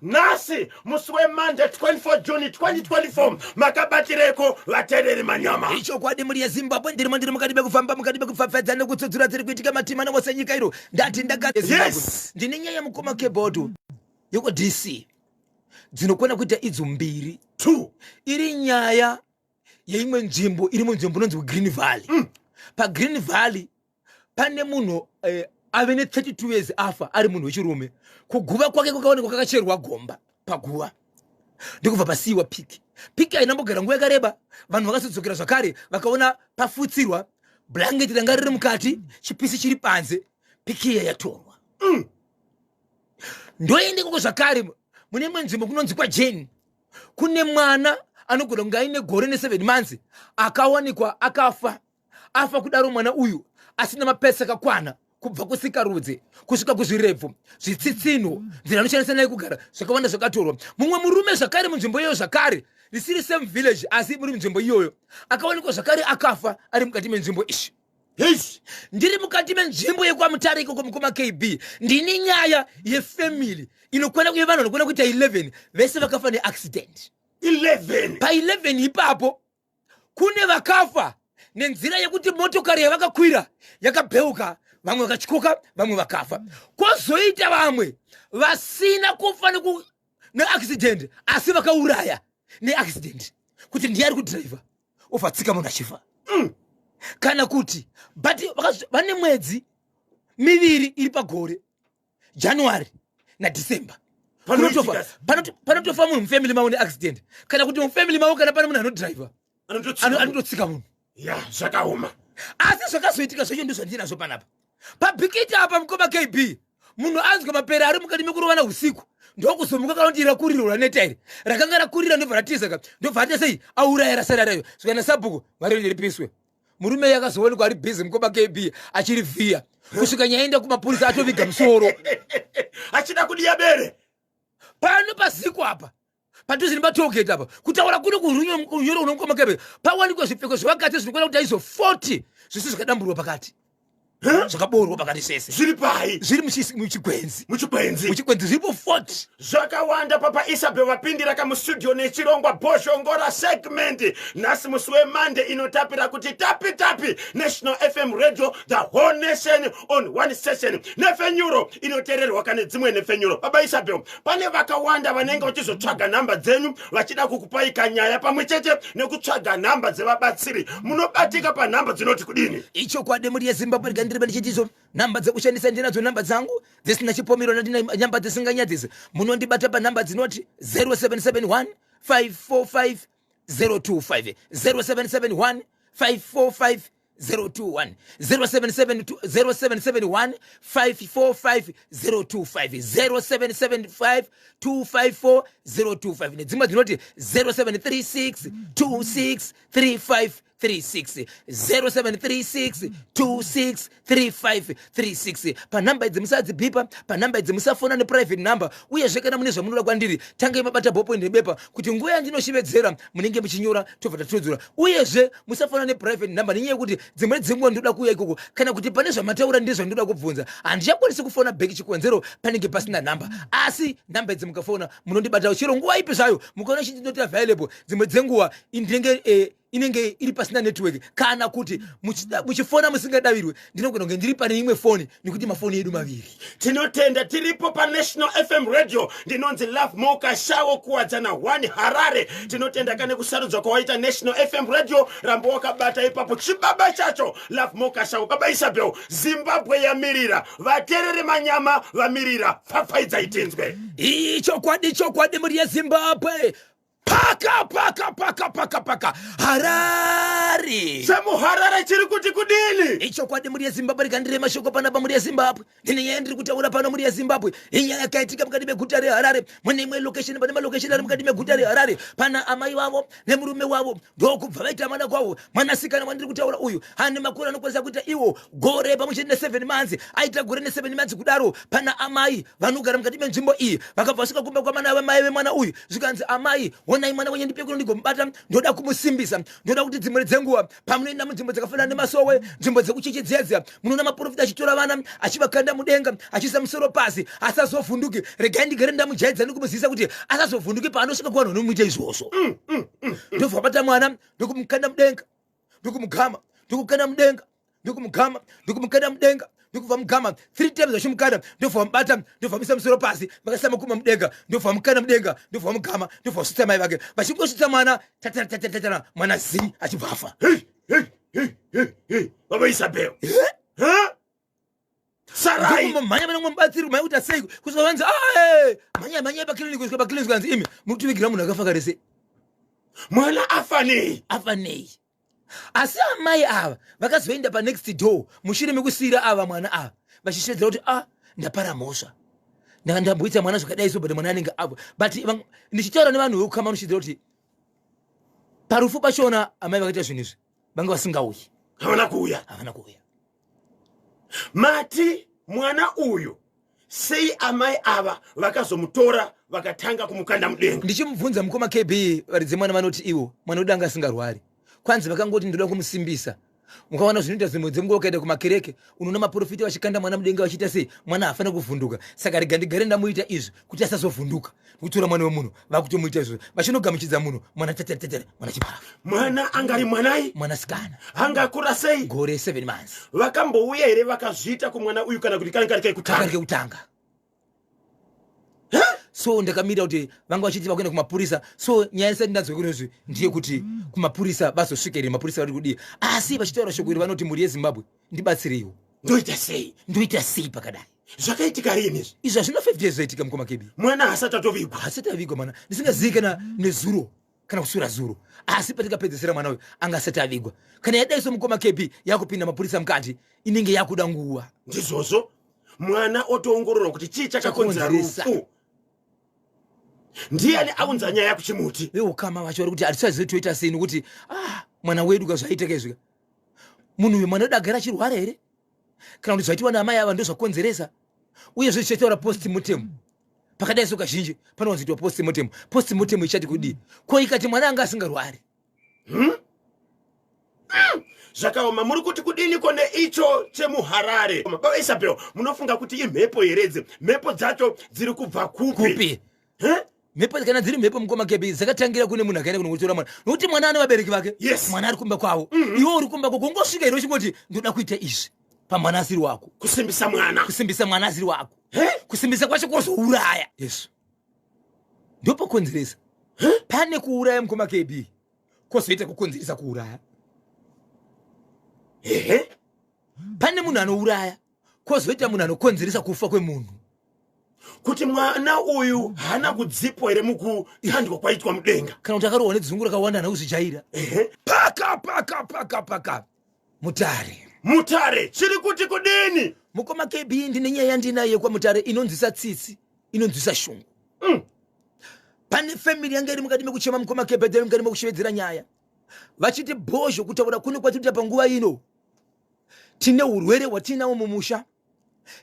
nasi muswe Monday 24 June 2024 makabatireko vatereri manyama. Icho kwadi muri Zimbabwe ndiri mukadibe kufamba mukadibe kufafadza nekutsudzura tiri kuitika matima nose nyika iro ndati ndakati yes ndine nyaya mukoma keyboard yoko DC dzinokona kuita idzo mbiri 2 iri nyaya yeimwe nzvimbo iri munzvimbo inonzi Green Valley. Pa Green Valley pane munhu ave ne 32 years afa ari munhu wechirume kuguva kwake kwakaonekwa kakacherwa gomba paguva ndikubva pasiwa piki ainambogara nguva yakareba vanhu vakazodzokera zvakare vakaona pafutsirwa blanketi ranga riri mukati chipisi chiri panze piki iya yatorwa. Ndoende koko zvakare mune imwe nzvimbo kunonzi kwa Jane kune mwana anogona kunge aine gore ne7 months akawanikwa afa kudaro mwana uyu asina mapesa akakwana kubva kusikarudzi kusvika kuzvirebvu zvitsitsino nzira anoshandisa naye kugara zvakawanda zvakatorwa. Mumwe murume zvakare munzvimbo iyoyo zvakare risiri same village asi muri munzvimbo iyoyo akawanikwa zvakare akafa ari mukati menzvimbo ishi. Ndiri mukati menzvimbo yekwamutare ikoko mukoma KB ndine nyaya yefamily inokwana kuye vanhu vanokwana kuita 11 vese vakafa neaccident. 11 pa 11 ipapo kune vakafa nenzira yekuti motokari yavakakwira yakabheuka vamwe vakatyoka vamwe vakafa. Kwozoita vamwe vasina kufa neaccident asi vakauraya neaccident kuti ndiyari kudriver ofatsika munhu achifa. Kana kuti vane mwedzi miviri iri pagore January na December panotofa munhu mufamily mawo neaccident kana kuti mufamily mawo kana pane munhu anodriver anototsika munhu zvakaoma. asi zvakazoitika zvacho ndizvo ndinazvo panapa pabhikiti apa mukoma KB munhu anzwa mapere ari mukati mekurovana usiku ndokuzomuka kalondira kuriro ranetairi rakanga rakurira ndobva ratizaka ndobva ati sei auraya rasara rayo zvikana sabhuku mariro ripiswe. Murume yakazoonekwa ari busy mukoma KB achirivhiya kusvika nyaenda kumapurisa atoviga musoro achida kudiya bere pano pasiku apa padhuze nematogeti apa kutaura kuno kurunyoro unomukoma KB pawanikwa zvipfeko zvevakati zvinokwana kuti aizo 40 zvisi zvakadamburwa pakati zvakaborwa pakati sese zviri pai zviri muchikwenzi zviripo 40 zvakawanda papa Isabel vapindira kamustudio nechirongwa boshongora segment nhasi musi weMonday inotapira kuti tapi National FM radio the whole nation on one station nefenyuro inotererwa kane dzimwe nefenyuro. Baba Isabel pane vakawanda vanenge vachizotsvaga namba dzenyu vachida kukupaika nyaya pamwe chete nekutsvaga namba dzevabatsiri munobatika pa namba dzinoti kudini. Icho kwade muri Zimbabwe ndiribe ndichitizo namba dzekushandisa ndinadzo namba dzangu dzisina chipomero ndina namba dzisinganyadzise munondibata pa namba dzinoti 0771 545 025 0771 545 021 0771 545 025 0775 254 025 nedzimwe dzinoti 0736 26 35 36 0736 26 35 36 panamba idzi musadzibipa panamba idzi musafona neprivate number uyezve kana mune zvamunoda kwandiri tangai mabata bhopo ndebeba kuti nguva yandinoshivedzera munenge muchinyora tobva tatodzura uyezve musafona neprivate number nenyaya yekuti dzimwe dzenguva ndoda kuuya ikoko kana kuti pane zvamataura ndizvo ndoda kubvunza handichakwanisi kufona bheki chikonzero panenge pasina namba asi namba idzi mukafona munondibata chero nguva ipi zvayo mukaona chindinoti available dzimwe dzenguva inenge iri pasina network kana kuti muchifona musingadavirwe ndinogona kunge ndiri pane imwe foni nekuti mafoni edu maviri. Tinotenda tiripo pa National FM radio ndinonzi Love Moka Shawo kuwadzana 1 Harare. Tinotenda kane kusarudzwa kwaita National FM radio rambo wakabata ipapo chibaba chacho Love Moka Shawo. Baba Isabel Zimbabwe yamirira vaterere manyama vamirira pfapfaidza itinzwe. Icho kwadi muri Zimbabwe paka Harare semuharare chiri kuti kudini. Icho kwadi muri Zimbabwe rikandire mashoko panapa muri Zimbabwe ndine nyaya ndiri kutaura pano muri Zimbabwe inyaya yakaitika mukati meguta reHarare mune imwe location pane malocation ari mukati meguta reHarare pana amai vavo nemurume wavo ndokubva vaita mwana kwavo mwanasikana wandiri kutaura uyu ane makore anokwanisa kuita iwo gore pamwe chete ne7 months aita gore ne7 months kudaro pana amai vanogara mukati menzvimbo iyi vakabva svika kumba kwamana vamai vemwana uyu zvikanzi amai honai mwana wenye ndipe kuno ndigomubata ndoda kumusimbisa ndoda kuti dzimwe dzenguwa pamunoenda munzvimbo dzakafanana nemasowe nzvimbo dzekuchechedzedza munoona maprofita achitora vana achivakanda mudenga achiisa musoro pasi asazovhunduki regai ndigere ndamujaidza ndikumuzivisa kuti asazovhunduki paanosvika kuvanhu vanomuita izvozvo ndobva wabata mwana ndokumukanda mudenga ndokumugama ndokukanda mudenga ndokumugama ndokumukanda mudenga ndokubva mugama 3 times vachimukanda ndobva wamubata ndobva muisa musoro pasi vakasa makuma mudenga ndobva wamukanda mudenga ndobva wamugama ndobva wasvitsa mai vake vachingosvitsa mwana tatatatatatana mwana zii achibva afa. Baba Isabel sarai manya mana mbatsiri mai kuti asei kusvika vanzi manya pakiliniki kusvika pakiliniki kanzi imi mukutivigira munhu akafa karese mwana afanei asi amai ava vakazoenda panext door mushure mekusiyira ava mwana ava vachishedzera kuti ndapara mhosva ndamboita mwana zvakadai so but mwana anenge afa but ndichitaura nevanhu vekukama vanoshedzera kuti parufu pachona amai vakaita zvinhu izvi vanga vasingauyi havana kuuya mati mwana uyu sei amai ava vakazomutora vakatanga kumukanda mudenga. Ndichimubvunza mukoma KB varidze mwana vanoti iwo mwana wedu anga asingarwari kwanzi vakangoti ndoda kumusimbisa mukawana zvinoita zvimwe dzenguva ukaenda kumakereke unoona maprofita vachikanda mwana mudenga vachiita sei mwana haafana kuvhunduka saka rega ndigare ndamuita izvi kuti asazovhunduka kutora mwana wemunhu vakutomuita izvo vachinogamuchidza munhu mwana tetere mwana chibara mwana angari mwanai mwana sikana angakura sei gore 7 months vakambouya here vakazviita kumwana uyu kana kuti kangarike kutanga so ndakamira kuti vanga vachiti vakuenda kumapurisa so nyaya isati ndadzwe kunozvi ndiye kuti kumapurisa bazosvika mapurisa vari kudii asi vachitaura shoko iri vanoti mhuri yezimbabwe ndibatsireiwo ndoita sei pakadai zvakaitika rini izvi hazvina 50 years zaitika mukoma KB mwana hasati avigwa mana ndisingazivi kana nezuro kana kusura zuro asi patikapedzesera mwana uyu anga asati avigwa kana yadaiso mukoma KB yakupinda mapurisa mukati inenge yakuda nguva ndizvozvo mwana otoongororwa kuti chii chakakonzera rufu ndiani aunza nyaya kuchimuti veukama vacho vari kuti hatisazivi toita sei nokuti mwana wedu kazvaiteka izvika munhu uyu mwana wedu agara achirwara here kana kuti zvaitiwa naamai ava ndo zvakonzeresa uyezve zvichaitaura postmortem pakadai so kazhinji panowanzoitwa postmortem ichati kudii ko ikati mwana anga asingarwari zvakaoma muri kuti kudini kone icho chemuharare baba Isabel munofunga kuti imhepo heredze mhepo dzacho dziri kubva kupi mhepo kana dziri mhepo mukoma KB dzakatangira kune munhu akaenda kunotora mwana nokuti mwana ane vabereki vake mwana ari kumba kwavo iwe uri kumba kwako ungosvika iro chingoti ndoda kuita izvi pamwana asiri wako kusimbisa mwana asiri wako kusimbisa kwacho kwozouraya yesu ndopokonzeresa pane kuuraya mukoma KB kwozoita kukonzeresa kuuraya pane munhu anouraya kwozoita munhu anokonzeresa kufa kwemunhu kuti mwana uyu hana kudzipo here mukutandwa kwaitwa mudenga kana kuti akarohwa nedzungu rakawanda nakuzijaira paka mutare chiri kuti kudini mukoma KB ndine nyaya yandinaye kwamutare inonzwisa tsitsi inonzwisa shungu pane family yanga iri mukati mekuchema mukoma KB dai mukati mekushevedzera nyaya vachiti bhozho kutaura kune kwatinoita panguva ino tine urwere hwatinawo mumusha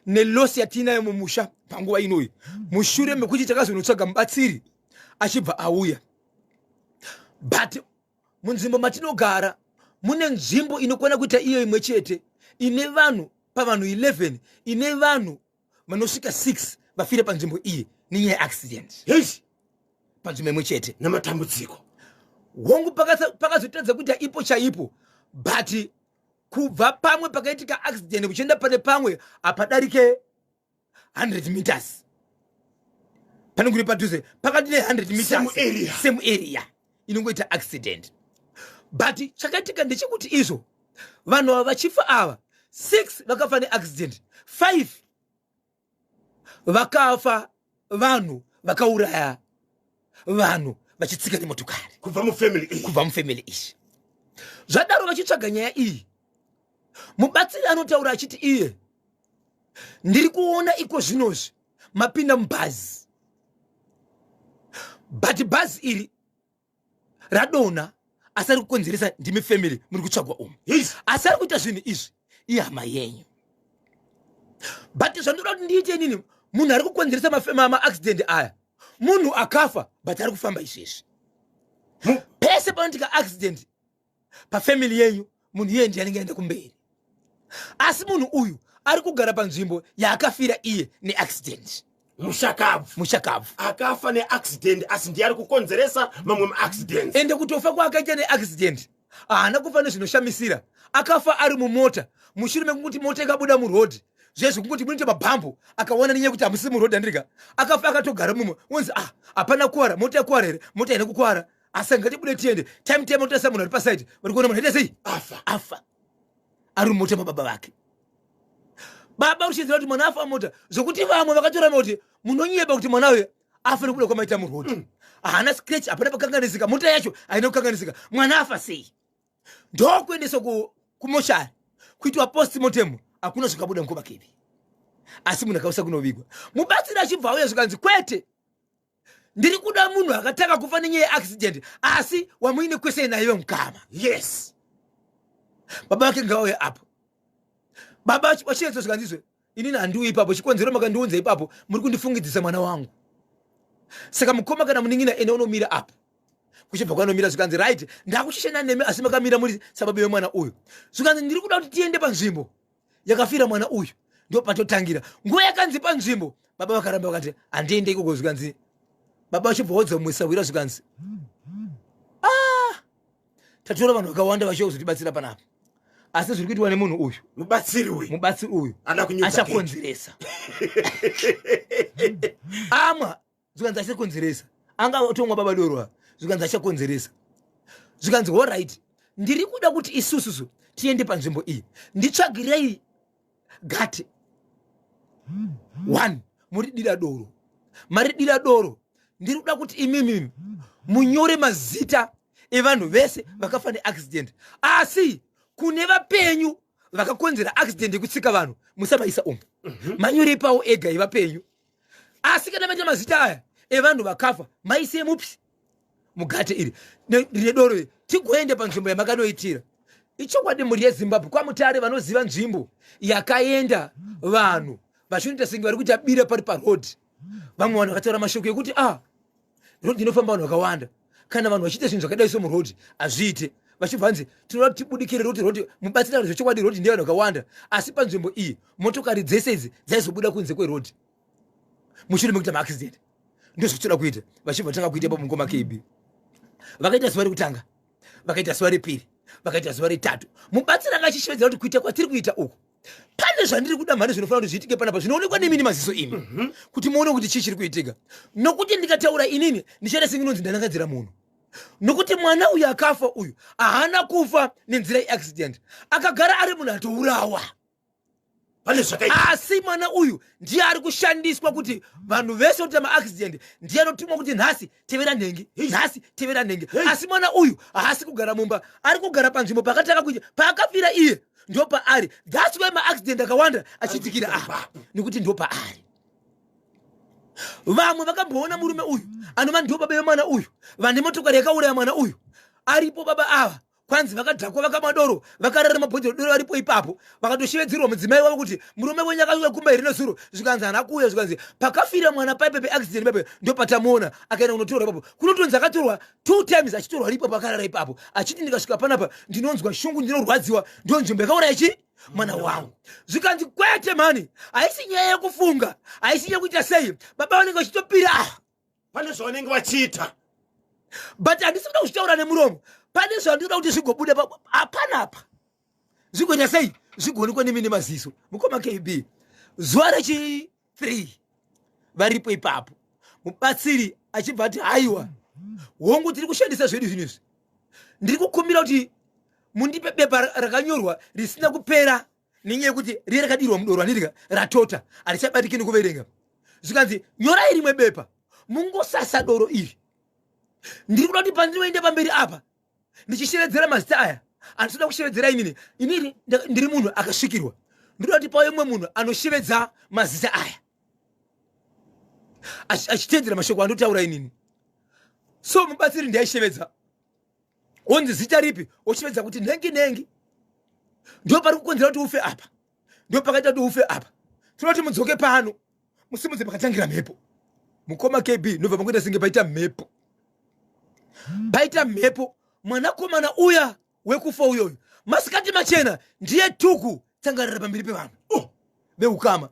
nelosi yatinayo mumusha panguva inoyi mushure mekuti takazonotsvaga mubatsiri achibva auya but munzvimbo matinogara mune nzvimbo inokwana kuita iyo imwe chete ine vanhu pavanhu 11 ine vanhu vanosvika 6 vafire panzvimbo iyi nenyaya yeaccident panzvimbo imwe chete namatambudziko hongu pakazotadza kuita ipo chaipo but kubva pamwe pakaitika accident kuchienda pane pamwe apadarike 100 meters pane kuri padhuze pakati ne 100 meters same area inongoita accident but chakaitika ndechekuti izvo vanhu ava vachifa ava 6 vakafa neaccident 5 vakafa vanhu vakauraya vanhu vachitsika nemotokari kubva mufamily ishi zvadaro vachitsvaga nyaya iyi mubatsiri anotaura achiti iye ndiri kuona iko zvinozvi mapinda mubhazi but bhazi iri radonha asi ari kukonzeresa ndimi family muri kutsvagwa umu asi ari kuita zvinhu izvi ihama yenyu but zvandoda kuti ndiite nini munhu ari kukonzeresa maaccident aya munhu akafa but ari kufamba izvezvi pese panoitika accident pafamily yenyu munhu iye ndiye anenge aenda kumberi, asi munhu uyu ari kugara panzvimbo yaakafira iye neaccident. Mushakabvu akafa neaccident asi ndiye ari kukonzeresa mamwe maaccidents. Ende kutofa kwakaita neaccident haana kufa nezvinoshamisira, akafa ari mumota mushure mekunguti mota ikabuda murodhi zvezvo kunguti munoita mabhambu akaona nenyaya kuti hamusi murodhi andirika, akafa akatogara mumwe unzi hapana kuwara, mota yakuwara here, mota haina kukuwara, asi ngatibude tiende time utasa munhu ari pasaidi vari kuona munhu aita sei afa ari mumota mababa vake. Baba uchiziva kuti mwana afa mota zvokuti vamwe vakatorama kuti munonyeba kuti mwana uyu afa nekuda kwamaita murodhi. Haana scratch, hapana pakanganisika, mota yacho haina kukanganisika, mwana afa sei. Ndokuendeswa kumoshari kuitwa postmortem, hakuna zvakabuda mukoma kepi, asi munhu akausa kunovigwa. Mubatsiri achibva auya zvikanzi kwete, ndiri kuda munhu akatanga kufa nenyaya yeaccident asi wamuine kwese naive mukama. Yes, baba vake ngauya apo, baba vachiedza zvikanzizve inini handiwi ipapo, chikonzero makandiunza ipapo muri kundifungidzisa mwana wangu. Saka mukoma kana muning'ina ene unomira apo, kuchibva kwanomira zvikanzi right ndakushishana nemi asi makamira muri sababu yemwana uyu. Zvikanzi ndiri kuda kuti tiende panzvimbo yakafira mwana uyu, ndo patotangira. Nguva yakanzi panzvimbo baba vakaramba vakati handiende ikoko. Zvikanzi baba vachibva vodzamwisawira zvikanzi tatora vanhu vakawanda vachizotibatsira panapa, asi zviri kuitwa nemunhu uyu, mubatsiri uyu achakonzeresa amwa. Zvikanzi achakonzeresa, angatomwa baba doro, zvikanzi achakonzeresa. Zvikanzi allright, ndiri kuda kuti isususu tiende panzvimbo iyi, nditsvagirei gate 1 muri dira doro, mari dira doro. Ndiri kuda kuti imimi munyore mazita evanhu vese vakafa neaccident, asi kune vapenyu vakakonzera accident yekutsika vanhu musamaisa umu, manyore pawo ega evapenyu. Asi kana maita mazita aya evanhu vakafa maise mupi mugate iri rine doro iri, tigoende panzvimbo yamakanoitira. Ichokwadi muri yeZimbabwe kwamutare vanoziva nzvimbo yakaenda vanhu vachinoita senge vari kuti abira pari parodhi. Vamwe vanhu vakataura mashoko ekuti rodhi inofamba vanhu vakawanda, kana vanhu vachiita zvinhu zvakadai somurodhi hazviite, vachibva nzi tinoda kuti tibudikire kuti rodhi mubatsira zvechokwadi rodhi ndiye vanhu vakawanda, asi panzvimbo iyi motokari dzese idzi dzaizobuda kunze kwerodhi mushure mekuita maaccident. Ndozvitoda kuita, vachibva tanga kuita pamungoma KB. Vakaita zuva rekutanga, vakaita zuva repiri, vakaita zuva retatu. Mubatsira akachishevedzera kuti kuita kwatiri kuita uku pane zvandiri kuda mhari zvinofanira kuti zviitike panapa, zvinoonekwa nemini maziso imi kuti muone kuti chii chiri kuitika. Nokuti ndikataura inini ndichaita senginonzi ndanangadzira munhu, nokuti mwana uyu akafa uyu haana kufa nenzira yeaccident, akagara ari munhu atourawa. Asi mwana uyu ndiye ari kushandiswa kuti vanhu vese kuti maaccident ndiye anotumwa kuti nhasi tevera nhengi, nhasi tevera nhengi. Asi mwana uyu haasi kugara mumba, ari kugara panzvimbo pakataka kuita paakafira iye ndo paari. That's why maaccident akawanda achitikira apa, nekuti ndo paari. Vamwe vakamboona murume uyu anova ndo baba vemwana uyu, vane motokari yakauraya mwana uyu, aripo baba ava kwanzi vakadhakwa vakamadoro vakarara mabhodhero doro aripo ipapo, vakatoshevedzerwa mudzimai wavo kuti murume wenyu akauya kumba here nezuro. Zvikanzi hana kuuya, zvikanzi pakafira mwana paipe peaccident paipe ndo patamuona akaenda kunotorwa ipapo. Kunotonzi akatorwa 2 times achitorwa aripo pakarara ipapo, achiti ndikasvika panapa ndinonzwa shungu, ndinorwadziwa, ndo nzvimbo yakauraya chi mwana wangu. Zvikanzi kwete mani, haisi nyaya yekufunga, haisi nyaya kuita sei, baba vanenge vachitopira pane zvavanenge vachiita, but handisi kuda kuchitaura nemuromo. Pane zvandinoda kuti zvigobuda panapa, zvigoita sei, zvigoonekwa nemini maziso. Mukoma KB zuva rechi3 varipo ipapo, mubatsiri achibva ati haiwa hongu tiri kushandisa zvedu zvinezvi, ndiri kukumbira kuti mundipe bepa rakanyorwa risina kupera nenyaya yekuti riye rakadirwa mudoro handirika ratota harichabatiki nekuverenga. Zvikanzi nyorai rimwe bepa mungosasa doro iri. Ndiri kuda kuti pandinoende pamberi apa ndichishevedzera mazita aya anotoda kushevedzera inini ndiri munhu akasvikirwa, ndinoda kuti pauye mumwe munhu anoshevedza mazita aya achitedzera mashoko andotaura inini. So mubatsiri ndiaishevedza, onzi zita ripi, oshevedza kuti nhengi ndo pari kukonzera kuti ufe apa, ndo pakaita kuti ufe apa. Tinoda kuti mudzoke pano musimudze pakatangira mhepo. Mukoma KB ndobva mangoita senge paita mhepo. paita mhepo mwanakomana uya wekufa uyoyo masikati machena ndiye tuku tsangarira pambiri pevanhu veukama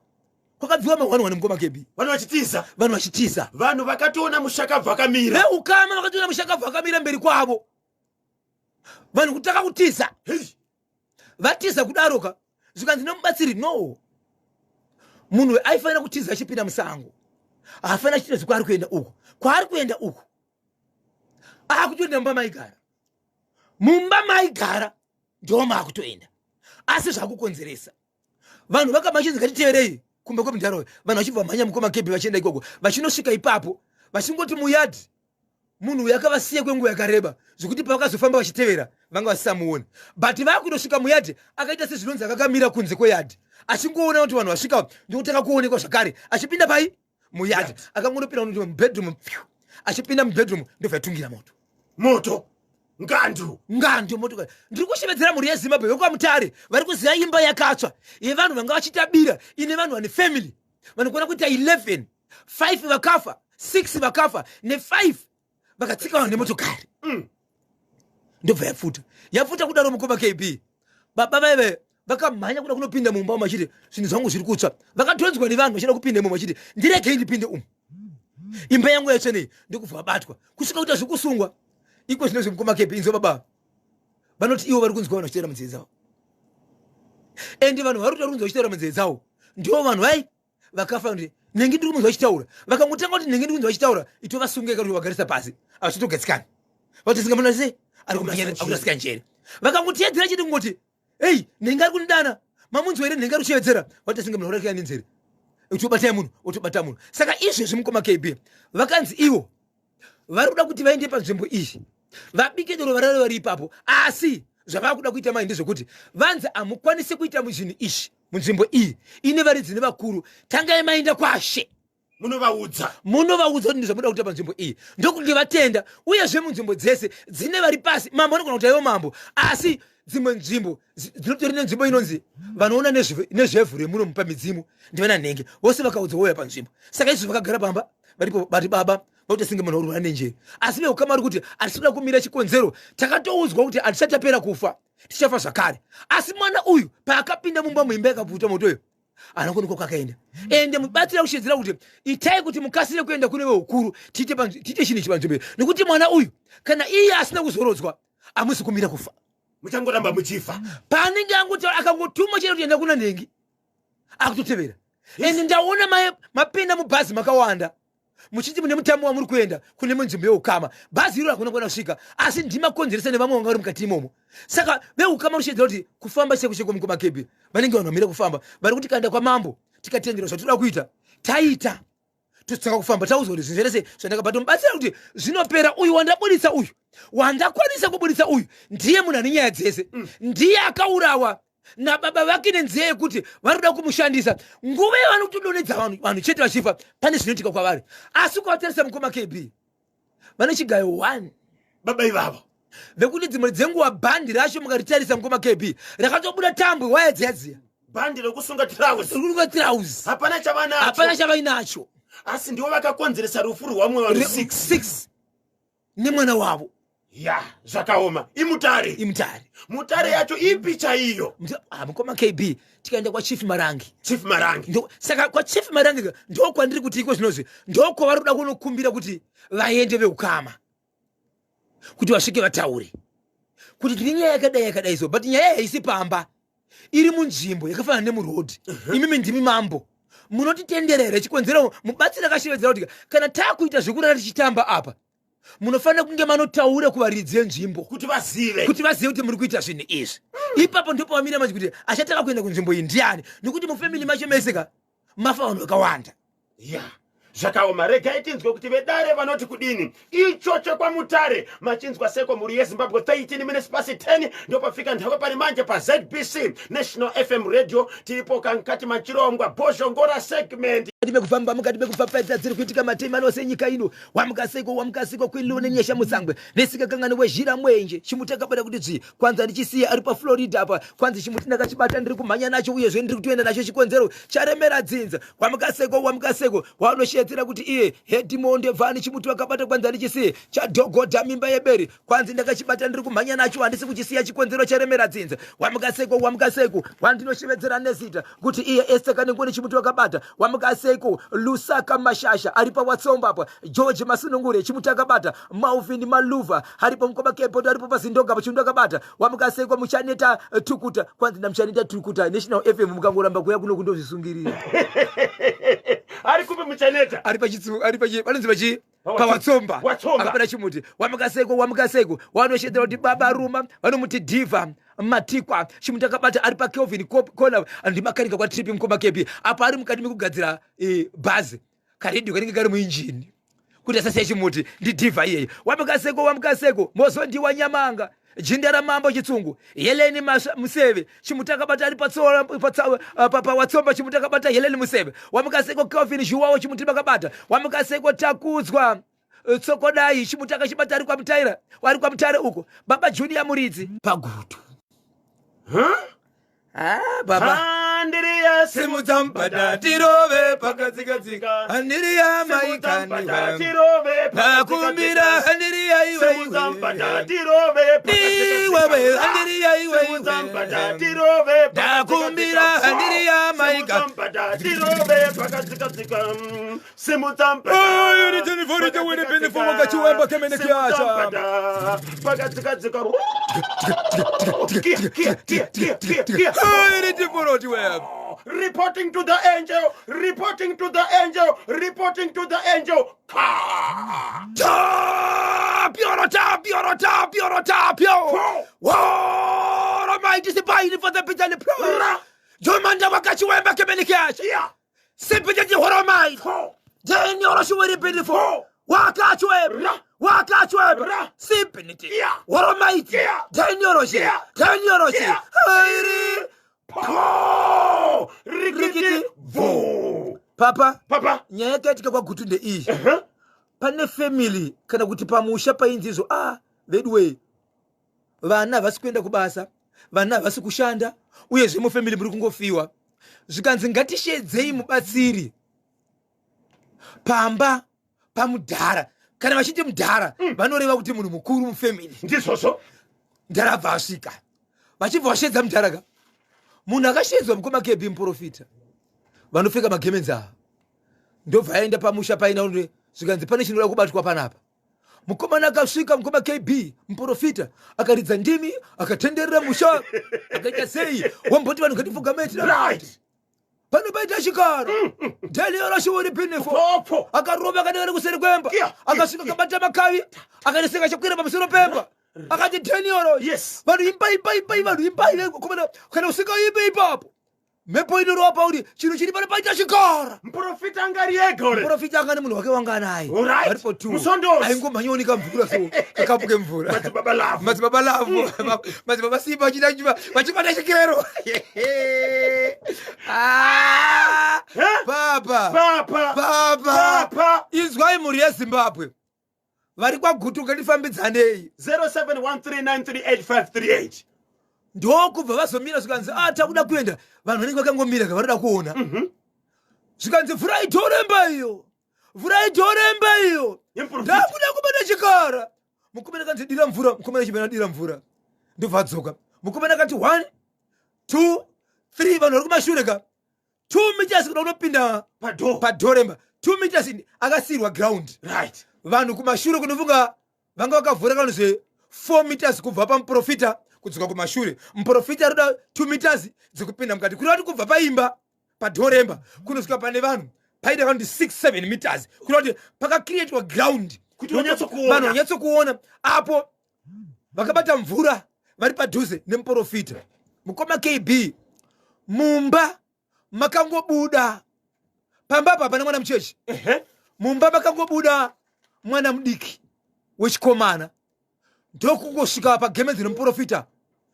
kwakabviwa mahwani mukoma kebi vanhu vachitiza vanhu vakatoona mushakabva akamira veukama vakatoona mushakabva akamira mberi kwavo vanhu kutaka kutiza vatiza kudaroka zvikanzi nemubatsiri no munhu aifanira kutiza achipinda musango haafanira achita zvekwaari kuenda uku kwaari kuenda uku akutoenda mumba maigara ndo maakutoenda asi zvakukonzeresa vanhu vakamachinzi ngatiteverei kumbe kwemundaraunda vanhu vachibva mhanya mukoma kebhi vachienda ikoko vachinosvika ipapo vachingoti muyadhi munhu uyu akavasiya kwenguva yakareba zvekuti pavakazofamba vachitevera vanga vasisamuoni but vaakutosvika muyadhi akaita sezvinonzi akakamira kunze kweyadhi achingoona kuti vanhu vasvika ndokutaka kuonekwa zvakare achipinda pai muyadhi akangonopinda kuti mubedroom achipinda mubedroom ndobva yatungira moto ngandu motokari ndiri kushevedzera mhuri yezimbabwe yokwamutare vari kuziva imba yakatsva yevanhu vanga vachitabira ine vanhu vane family vanokuona kuita 11 5 vakafa 6 vakafa ne5 vakatsika vanhu nemotokari ndobva yafuta kudaro mukoma kb baba vaive vakamhanya kuda kunopinda mumba umu vachiti zvinhu zvangu zviri kutsva vakatonzwa nevanhu vachida kupinda mumu vachiti ndiregei ndipinde umu imba yangu yatsvenei ndokubva vabatwa kusvika kuti hazvikusungwa iko zvino zvemukoma kepi inzo baba vanoti ivo vari kunzwa vanhu vachitaura munzeve dzavo ende vanhu vari kutarunzwa vachitaura munzeve dzavo ndivo vanhu vai vakafa kuti nenge ndiri kunzwa vachitaura vakangotanga kuti nenge ndiri kunzwa vachitaura ito vasungeka kuti vagarisa pasi avachitogatsikani vatosingamona sei ari kumhanya akutasika njere vakangotiyedzera chiti kungoti ei nenge ari kunidana mamunzwa here nenge ari kushevedzera vatosingamona urakiyani nzere utobatai munhu otobata munhu saka izvezvi mukoma kb vakanzi ivo vari kuda kuti vaende panzvimbo iyi vabike doro varare vari ipapo asi zvavava kuda kuita mai ndezvekuti vanzi hamukwanisi kuita muzvinhu izvi munzvimbo iyi ine varidzi nevakuru tangai maenda kwashe munovaudza kuti ndizvamuda kuita panzvimbo iyi ndokunge vatenda uyezve munzvimbo dzese dzine vari pasi mambo anogona kuti aivo mambo asi dzimwe nzvimbo dzinotori nenzvimbo inonzi vanoona nezvevhu remuno mupa midzimu ndivana nhengi vose vakaudza wouya panzvimbo saka izvi vakagara pamba varipo bati baba vakutosinge munhu urwana nenjere asi veukama ri kuti hatisida kumira chikonzero takatoudzwa kuti hatichatapera kufa tichafa zvakare asi mwana uyu paakapinda mumba muimba yakapfuta motoyo anakonekwa kwakaenda ende mubatsira kushedzera kuti itai kuti mukasire kuenda kune veukuru tiite chinhu ichi panzvimbo nekuti mwana uyu kana iye asina kuzorodzwa hamusi kumira kufa muchangoramba muchifa paanenge akangotuma chero kuti enda kuna nhengi akutotevera ende ndaona mapinda mubhazi makawanda muchiti mune mutambo wamuri kuenda kune munzvimbo yeukama bhazi iro hakuna kwana kusvika asi ndimakonzeresa nevamwe vanga vari mukati imomo saka veukama rushedzera kuti kufamba sekusheko mukoma kebhi vanenge vanhu vamira kufamba vari kuti kaenda kwamambo tikatendera zvatoda kuita taita tosaka kufamba taudzwa kuti zvinhu zvese zvandakabata mubatsira kuti zvinopera uyu wandakwanisa kubudisa uyu ndiye munhu ane nyaya dzese ndiye akaurawa nababa vake nenzeye yekuti vari kuda kumushandisa nguva yevanotodonedza vanhu chete vachifa pane zvinoitika kwavari asi kuvatarisa mukoma kb vane chigayo 1 baba ivavo vekuti dzimwe dzenguva bhandi racho mukaritarisa mukoma kb rakatobuda tambwe wayadziyadziya bhandi rokusunga tirauzi hapana chavainacho asi ndivo vakakonzeresa rufu rwamwe vanhu 6 nemwana wavo ya zvakaoma mutare yacho ipi chaiyo mukoma kb tikaenda kwachief marangi saka kwachief marangi ndokwandiri kuti iko zvinozvi ndokwavari kuda kunokumbira kuti vaende veukama kuti vasvike vataure kuti tine nyaya yakadai so but nyaya haisi pamba iri munzvimbo yakafanana nemurodhi imimi ndimi mambo munotitenderera chikonzero mubatsira akashevedzera kuti kana takuita zvekurara tichitamba apa munofanira kunge manotaura kuvaridzi venzvimbo kuti vazive kuti muri kuita zvinhu izvi ipapo ndipo vamira machi kuti achataka kuenda kunzvimbo iyi ndiani nekuti mufamili macho meseka mafa vanhu vakawanda zvakaoma regai tinzwe kuti vedare vanoti kudini icho chekwamutare machinzwa seko mhuri yezimbabwe 13 minutes pasi 10 ndopafika nthawe pari manje pazbc national fm radio tiripo kankati machirongwa bhozhongora segment Ndimekufamba mukati mekufapfadza dziri kuitika matema anose nyika ino wamukaseko kwilune nyesha musangwe nesikakangani wezhira mwenje chimutakabada kuti dzii kwanza ndichisiya ari paFlorida apa kwanza chimuti ndakachibata ndiri kumhanya nacho uyezve ndiri kutoenda nacho chikonzero charemera dzinza wamukaseko wanoshedzera kuti iye hedhimonde vhani chimuti wakabata kwanza ndichisiye chadhogodha mimba yeberi kwanza ndakachibata ndiri kumhanya nacho handisi kuchisiya chikonzero charemera dzinza wamukaseko wandinoshevedzera nezita kuti iye Estekanengoni chimuti wakabata wamukaseko Lusaka Mashasha aripa Watsomba apa George Masunungure chimuti akabata Mauvini Maluva aripo Mkoba Kepo aripo Pazindonga apa chimuti akabata wamukaseko Muchaneta Tukuta kwanza ndamchaneta Tukuta National FM mukangoramba kuya kuno kundozvisungirira ari kupe Muchaneta ari panonzi pachi paWatsomba akapata chimuti wamukaseko wanoshedzera kuti baba Ruma vanomuti Diva Matikwa chimuti akabata ari pa Kelvin Kona ndimakanika kwa trip Mkoba Kepi apa ari mukati mekugadzira bhazi karedhi kanenge kari muinjini kuti asasiya chimuti ndi Diva iyeyi wamukaseko Mozondi Wanyamanga Jinda Ramambo Chitsungu Heleni Museve chimuti akabata ari paWatsomba chimuti akabata Heleni Museve wamukaseko Kelvin Zhuwawo chimuti akabata wamukaseko Takudzwa Tsokodai chimuti akachibata ari kwa Mutare uko baba Junior Muridzi pagutu baba Andiriya Simudzambada tirove pakadzikadzika Andiriya maikani tirove pakumbira Andiriya iwe Simudzambada tirove iwe Andiriya iwe tirove pakumbira Andiriya maikani Simudzambada tirove pakadzikadzika Simudzambada yuri telefoni tawene pende fomo kachiwemba kemene kiacha pakadzikadzika Reporting to the angel. What am I disappointed for the pit and the pro? Jomanda wakachiwemba kemene kiacha. Simpiti horomai. Then you're sure repeated for. Wakachwemba. Simpiti. Horomai. Then you're Rikiti vo. Papa nyaya katika kwa gutunde iyi pane family kana kuti pamusha painzizo vedwe vana vasi kuenda kubasa vana vasi kushanda uyezve mufamily muri kungofiwa zvikanzi ngatishedzei mubatsiri pamba pamudhara kana vachiti mudhara vanoreva kuti munhu mukuru mufamily ndizvozvo ndarabva asvika vachibva vashedza mudhara ka munhu akashedzwa Mkoba Kepi muprofita vanopfeka magemenzi ava ndobva aenda pamusha paina kuti zvikanzi pane chinoda kubatwa panapa mukomana akasvika Mkoba Kepi muprofita akaridza ndimi akatenderera musha akaita sei wamboti vanhu ngatifugametira right panopaita chikaro ndaliyorashiwori pinefo akarova akadekana kuseri kwemba akasvika akabata makavi akaneseka chakwira pamusoro pemba akati 10 euro yes vanhu imbai vanhu imbai kana usikaimbe ipapo mhepo inorowa pauri chinhu chiri pano paita chikara muprofita angari ega ore muprofita angani munhu wake wanga anaye varipo musondosi aingomhanyonika mvura so akapuke mvura madzibaba lavu madzibaba simba vachibata chikero baba inzwai mhuri yeZimbabwe vari kwagutu ngatifambidzanei 0713938538 ndokubva vazomira zvikanzi takuda kuenda vanhu vanenge vakangomira kavanoda kuona zvikanzi mvura itoremba iyo ndakuda kubata chikara mukomana kanzi dira mvura mukomana chimena dira mvura ndobva adzoka mukomana kanti 1 2 3 vanhu vari kumashure ka 2 meters kuda kunopinda padhoremba 2 meters akasiyirwa ground right vanhu kumashure kunofunga vanga vakavhura kanozve 4 meters kubva pamuprofita kudzoka kumashure muprofita aroda 2 meters dzekupinda mukati kuri kuti kubva paimba padhoremba kunosvika pane vanhu paida kandi 6-7 meters kuri kuti pakacreatwa ground kuti vanhu vanyatsokuona apo vakabata mvura vari padhuze nemuprofita Mkoba KB mumba makangobuda pamba apa pana mwana muchechi mumba makangobuda mwana mudiki wechikomana ndokungosvika pagemenzi nemuprofita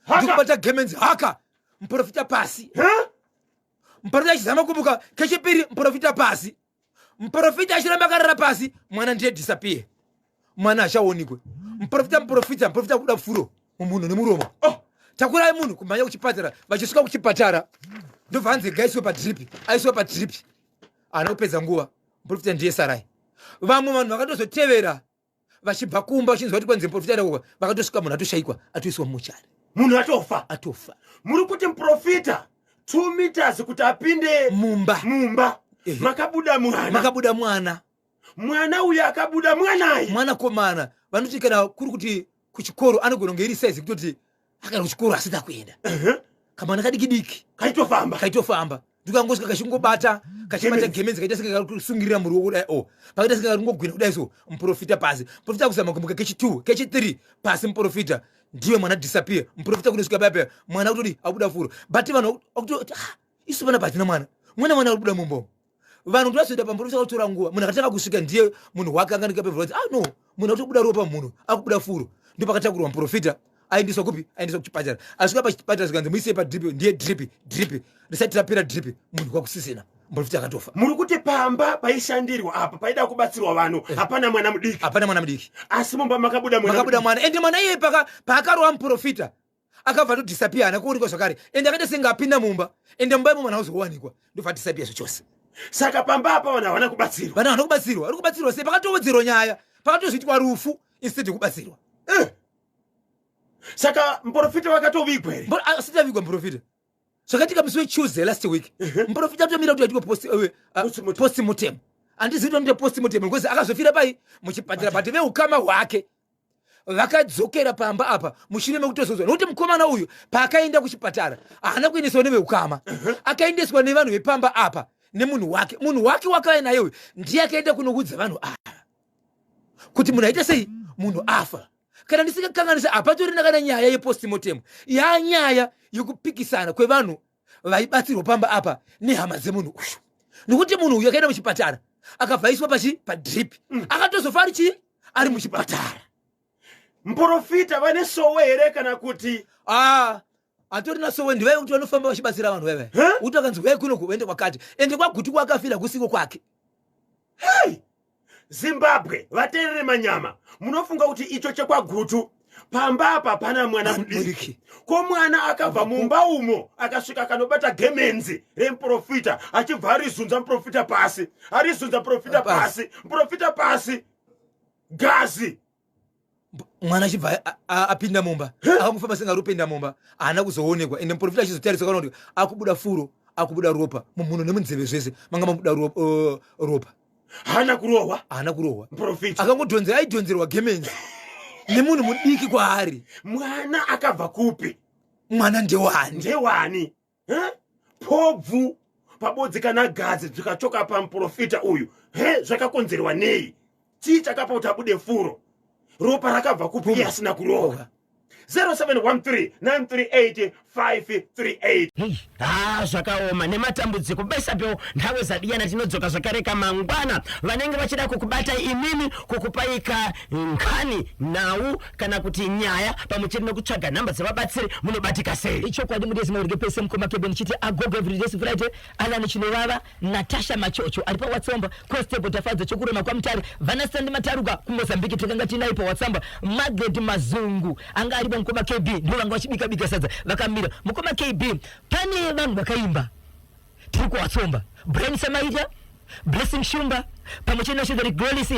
ndokubata gemenzi haka muprofita pasi mprofita achizama kubuka kechipiri mprofita pasi mprofita achiramba karara pasi mwana ndiye disappear mwana achaonikwe mprofita kuda furo mumunhu nemuromo takurai munhu kumhanya kuchipatara vachisvika kuchipatara ndobva anzi gaiswe padrip ana kupedza nguva mprofita ndiye sarai vamwe vanhu vakatozotevera vachibva kumba vachinzwa kuti kwanzi mprofita adakokwa vakatosvika munhu atoshayikwa atoiswa muchari munhu atofa muri kuti muprofita 2 meters kuti apinde mumba makabuda mwana uyu akabuda mwanakomana vanoti kana kuri kuti kuchikoro anogona kunge iri saizi kutoti akaenda kuchikoro asida kuenda kamwana kadikidiki kaitofamba ndikangosvika kachingobata gemenzi kaita singakakusungirira muruoko kudai pakaita singaringogwina kudai so muprofita pasi muprofita kuzama kumbuka kechi2 kechi3 pasi muprofita ndiwe mwana disappear muprofita kunosvika papa mwana kutoti akubuda furo but vanhu akuti isu pana patina mwana akubuda mumbomo vanhu ndirazoita pamuprofita kutora nguva munhu akatanga kusvika ndiye munhu wake anganika pevhati no munhu akutobuda ropa munhu akubuda furo ndo pakatakurwa muprofita aindiswa kupi aindiswa kuchipatara asvika pachipatara zvikanzi muisei padrip ndiye drip risati rapera drip munhu kwakusisina muprofita akatofa muri kuti pamba paishandirwa apa paida kubatsirwa vanhu hapana mwana mudiki asi mumba makabuda mwana ende mwana iye paakarowa muprofita akabva todisappear ana kuonekwa zvakare ende akaita sengapinda mumba ende mumba imo mwana auzowanikwa ndobva disappear zvachose saka pamba apa vanhu havana kubatsirwa vari kubatsirwa sei pakatowedzerwa nyaya pakatozoitwa rufu instead yekubatsirwa saka muprofita wakatovigwa here asati avigwa muprofita zvakatika musi wetuesday last week muprofita atomira kuti aitwa postmortem handizivi kuti anoita postmortem because akazofira pai muchipatara but veukama hwake vakadzokera pamba apa mushure mekutozozwa nokuti mukomana uyu paakaenda kuchipatara haana kuendeswa neveukama akaendeswa nevanhu vepamba apa nemunhu wake wakauya naye uyu ndiye akaenda kunoudza vanhu ava kuti munhu aita sei munhu afa kana ndisingakanganisa hapatorina kana nyaya yepostmortem yanyaya yekupikisana kwevanhu vaibatsirwa pamba apa nehama dzemunhu uyu nokuti munhu uyu akaenda muchipatara akabvaiswa padrip akatozofa ari muchipatara muprofita vane sowe here kana kuti hatorina sowe ndivai kuti vanofamba vachibatsira vanhu veve kuti akanzi vai kuno kuende kwakati ende kwaguti kwakafira kusiko kwake zimbabwe vateerere manyama munofunga kuti icho chekwagutu pamba apa pana mwana mudiki ko mwana akabva mumba umo akasvika kanobata gemenzi remuprofita achibva arizunza muprofita pasi muprofita pasi gazi mwana achibva apinda mumba akamufamba sengarupinda mumba haana kuzoonekwa ende muprofita achizotarisa kana kuti akubuda furo akubuda ropa mumunhu nemunzeve zvese manga mabuda ropa haana kurohwa muprofita akangodhonzera aidhonzerwa gemenzi nemunhu mudiki kwaari mwana akabva kupi mwana ndewani pobvu pabodzi kana gadzi zvikachoka pamuprofita uyu zvakakonzerwa nei chii chakapa kuti abude furo ropa rakabva kupi iye asina kurohwa 0713-938-538 zvakaoma nematambudziko besapewo nthawe zadiyana tinodzoka zvakareka mangwana vanenge vachida kukubata imimi kukupaika nkhani nhau kana kuti nyaya pamwechete nekutsvaga nhamba dzavabatsiri munobatika sei ichokwadi mudezi maurike pese mukoma kebe nichiti agogo everydays friday alani chinovava natasha machocho ali pa whatsapp constable tafadzo chokurema kwa mutare vanastandi mataruka kumozambiki takanga tinayo pa whatsapp magret mazungu anga ari mukoma KB ndo vanga vachibika sadza vakamira mukoma KB pane vanhu vakaimba tiri kuwatsomba Brian Samaita Blessing Shumba pamwe na shudari Gloris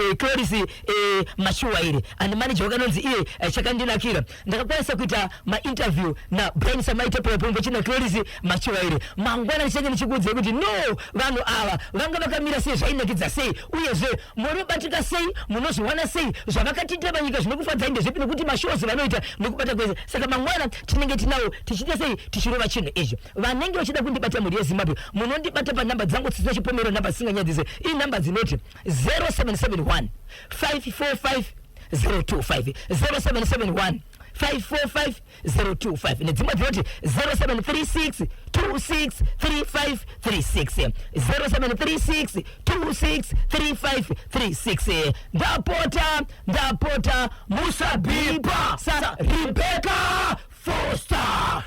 Mashuwaire and manager wakanonzi iye chakandinakira ndakakwanisa kuita interview na Brian Samaita pamwe china Gloris Mashuwaire mangwana nishenge nichikudze kuti no vanhu ava vanga vakamira sei zvainakidza sei uyezve munobatika sei munozviwana sei zvavakatitira panyika zvinokufadza inde zvepi nekuti mashozi vanoita nekubata kwese saka mangwana tinenge tinawo tichita sei tichirova chinhu izvo vanenge vachida kundibata muri yeZimbabwe munondibata panhamba dzangu dzisina chipomero nhamba dzisinganyadzise iyi nhamba dzinoti 0771 545 025 0771 545 025 nedzimwe dzinoti 0736 263536 0736 263536 ndapota musabipa sa Rebecca Foster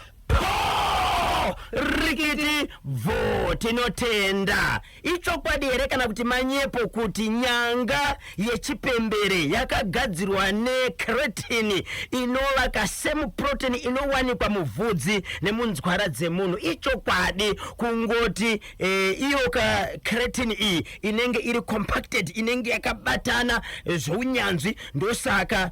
Rikiti vote matenda. Ichokwadi here kana kuti manyepo kuti nyanga yechipembere yakagadzirwa nekretini inolaka same protein inowanikwa muvhudzi nemunzwara dzemunhu. Ichokwadi kungoti iyo ka kretini iyi inenge iri compacted, inenge yakabatana zvounyanzvi, ndosaka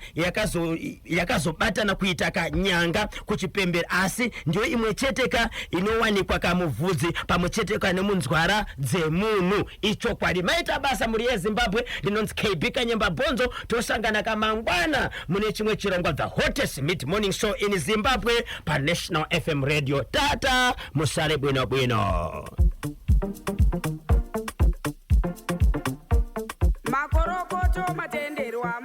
yakazobatana kuita kanyanga kuchipembere, asi ndiyo imwe cheteka inowanikwa kamuvhudzi pamwecheteka nemunzwara dzemunhu. Ichokwadi. Maita basa muri yeZimbabwe, ndinonzi KB Kanyemba Bonzo. Tosangana kamangwana mune chimwe chirongwa, the hottest mid morning show in Zimbabwe pa National FM Radio. Tata musare bwino bwino. Makorokoto matenderwa